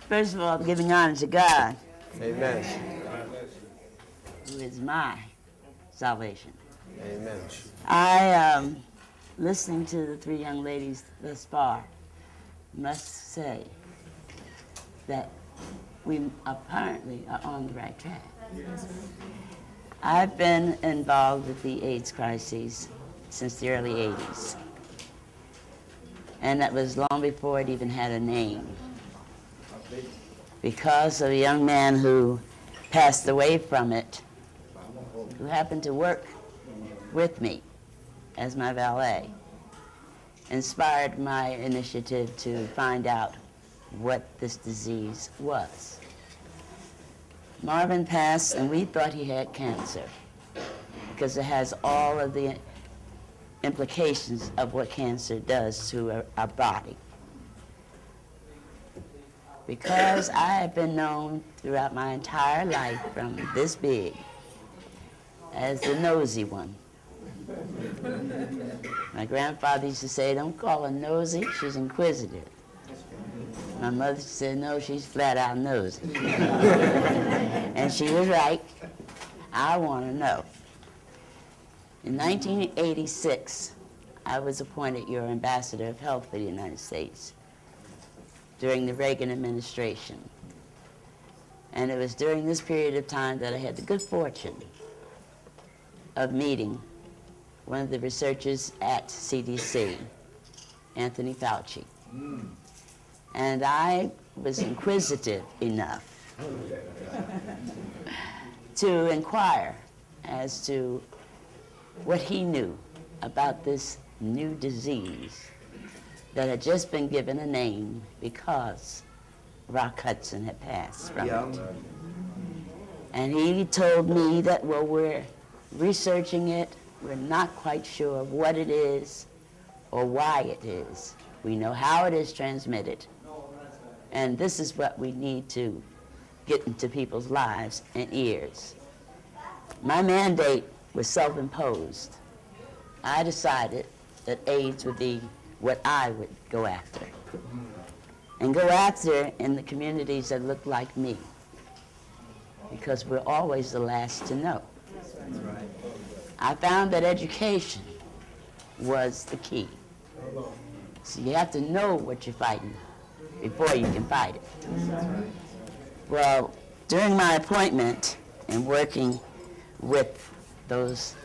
First of all, giving honor to God, Amen. who is my salvation. Amen. I, listening to the three young ladies thus far, must say that we apparently are on the right track. I've been involved with the AIDS crises since the early 80s. And that was long before it even had a name. Because of a young man who passed away from it, who happened to work with me as my valet, inspired my initiative to find out what this disease was. Marvin passed, and we thought he had cancer because it has all of the implications of what cancer does to our body. Because I have been known throughout my entire life from this big as the nosy one. My grandfather used to say, don't call her nosy, she's inquisitive. My mother said, no, she's flat out nosy. And she was right. I want to know. In 1986, I was appointed your ambassador of health for the United States during the Reagan administration. And it was during this period of time that I had the good fortune of meeting one of the researchers at CDC, Anthony Fauci. And I was inquisitive enough to inquire as to what he knew about this new disease that had just been given a name because Rock Hudson had passed from it. And he told me that, well, we're researching it. We're not quite sure what it is or why it is. We know how it is transmitted. And this is what we need to get into people's lives and ears. My mandate was self-imposed. I decided that AIDS would be what I would go after. And go after in the communities that look like me. Because we're always the last to know. That's right. I found that education was the key. So you have to know what you're fighting before you can fight it. Well, during my appointment and working with those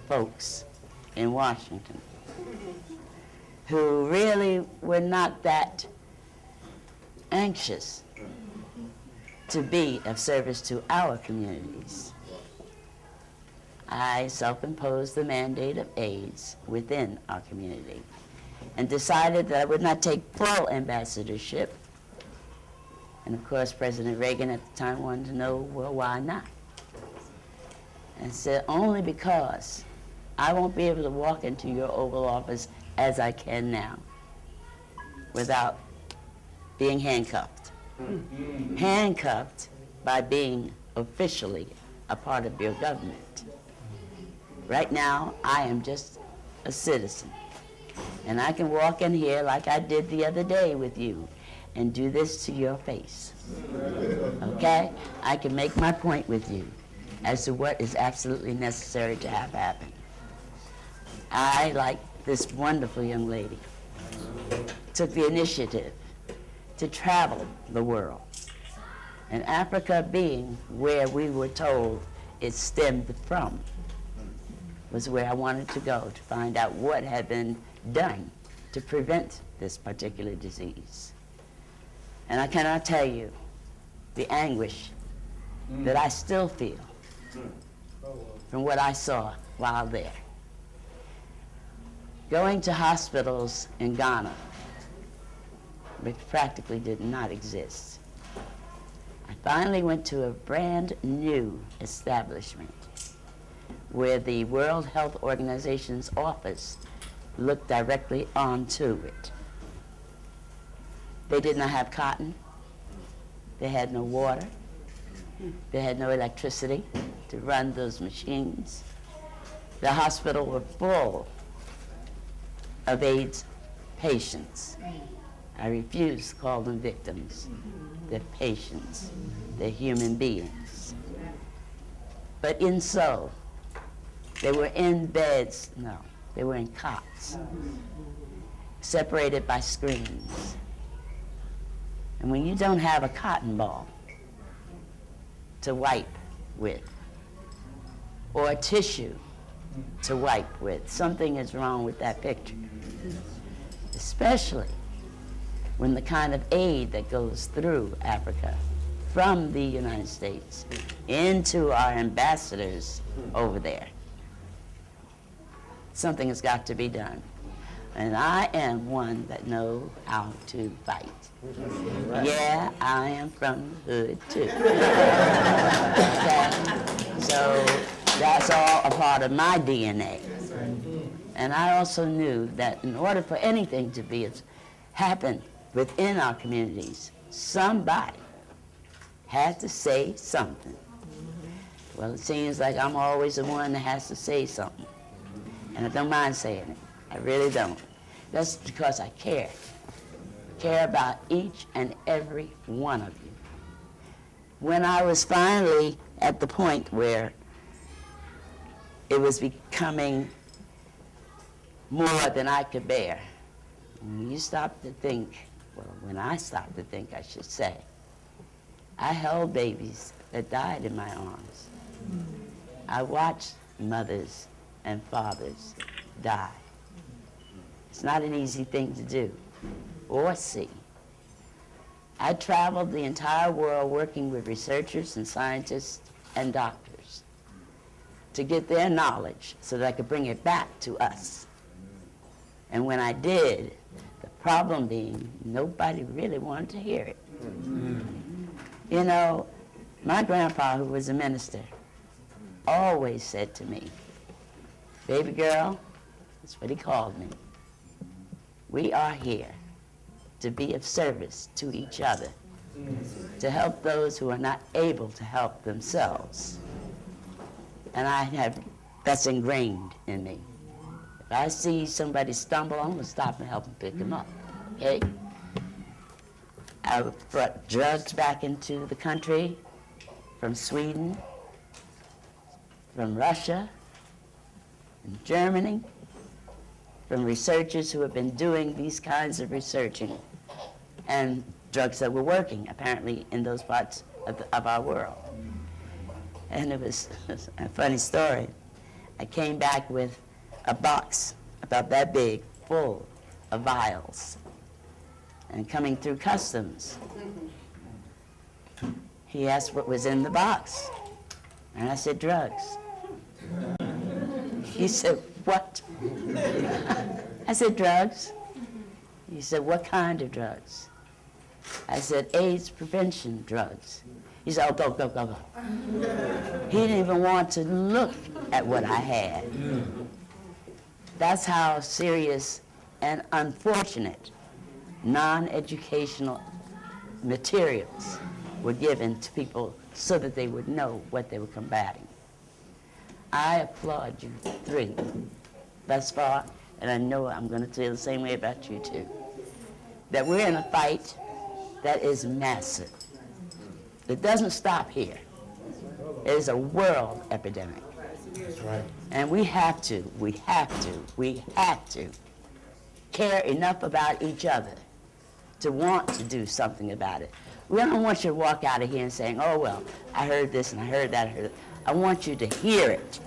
folks in Washington, who really were not that anxious to be of service to our communities, I self-imposed the mandate of AIDS within our community and decided that I would not take full ambassadorship. And of course, President Reagan at the time wanted to know, well, why not? And said, only because I won't be able to walk into your Oval Office as I can now without being handcuffed. Handcuffed by being officially a part of your government. Right now, I am just a citizen. And I can walk in here like I did the other day with you and do this to your face. Okay? I can make my point with you as to what is absolutely necessary to have happen. I, like this wonderful young lady, took the initiative to travel the world. And Africa being where we were told it stemmed from was where I wanted to go to find out what had been done to prevent this particular disease. And I cannot tell you the anguish that I still feel from what I saw while there. Going to hospitals in Ghana, which practically did not exist. I finally went to a brand new establishment where the World Health Organization's office looked directly onto it. They did not have cotton. They had no water. They had no electricity to run those machines. The hospital were full of AIDS patients. I refuse to call them victims. They're patients. They're human beings. But in so, they were in beds, no, they were in cots, separated by screens. And when you don't have a cotton ball to wipe with, or a tissue to wipe with, something is wrong with that picture. Especially when the kind of aid that goes through Africa from the United States into our ambassadors over there. Something has got to be done. And I am one that knows how to fight. Right. Yeah, I am from the hood too. Okay? So that's all a part of my DNA. And I also knew that in order for anything to be happen within our communities, somebody had to say something. Well, it seems like I'm always the one that has to say something. And I don't mind saying it. I really don't. That's because I care. I care about each and every one of you. When I was finally at the point where it was becoming more than I could bear, when you stop to think, well, when I stopped to think, I should say, I held babies that died in my arms. I watched mothers and fathers die. It's not an easy thing to do or see. I traveled the entire world working with researchers and scientists and doctors to get their knowledge so that I could bring it back to us. And when I did, the problem being nobody really wanted to hear it. You know, my grandpa, who was a minister, always said to me, baby girl, that's what he called me, we are here to be of service to each other, to help those who are not able to help themselves. And that's ingrained in me. If I see somebody stumble, I'm going to stop and help them pick them up. Okay? I brought drugs back into the country from Sweden, from Russia, from Germany, from researchers who have been doing these kinds of researching, and drugs that were working, apparently, in those parts of our world. And it was a funny story. I came back with a box about that big, full of vials. And coming through customs, he asked what was in the box. And I said, drugs. He said, what? I said, drugs. He said, what kind of drugs? I said, AIDS prevention drugs. He said, oh, go. He didn't even want to look at what I had. That's how serious and unfortunate non-educational materials were given to people so that they would know what they were combating. I applaud you three thus far, and I know I'm going to feel the same way about you too, that we're in a fight that is massive. It doesn't stop here. It is a world epidemic. That's right. And we have to care enough about each other to want to do something about it. We don't want you to walk out of here and saying, oh, well, I heard this and I heard that, I heard that. I want you to hear it.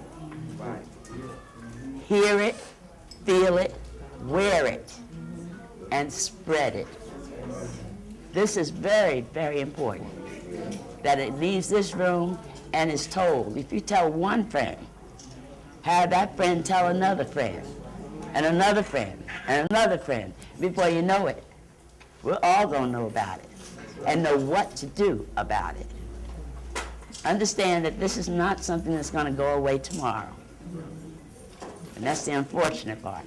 Right. Hear it, feel it, wear it, and spread it. This is very, very important, that it leaves this room and is told. If you tell one friend, have that friend tell another friend, and another friend, and another friend. Before you know it, we're all going to know about it and know what to do about it. Understand that this is not something that's going to go away tomorrow. And that's the unfortunate part.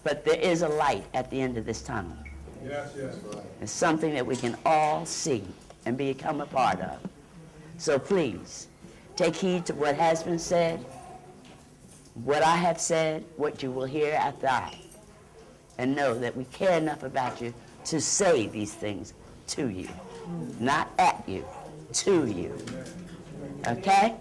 But there is a light at the end of this tunnel. Yes. It's something that we can all see and become a part of. So please, take heed to what has been said, what I have said, what you will hear after I, and know that we care enough about you, to say these things to you. Not at you, to you. Okay?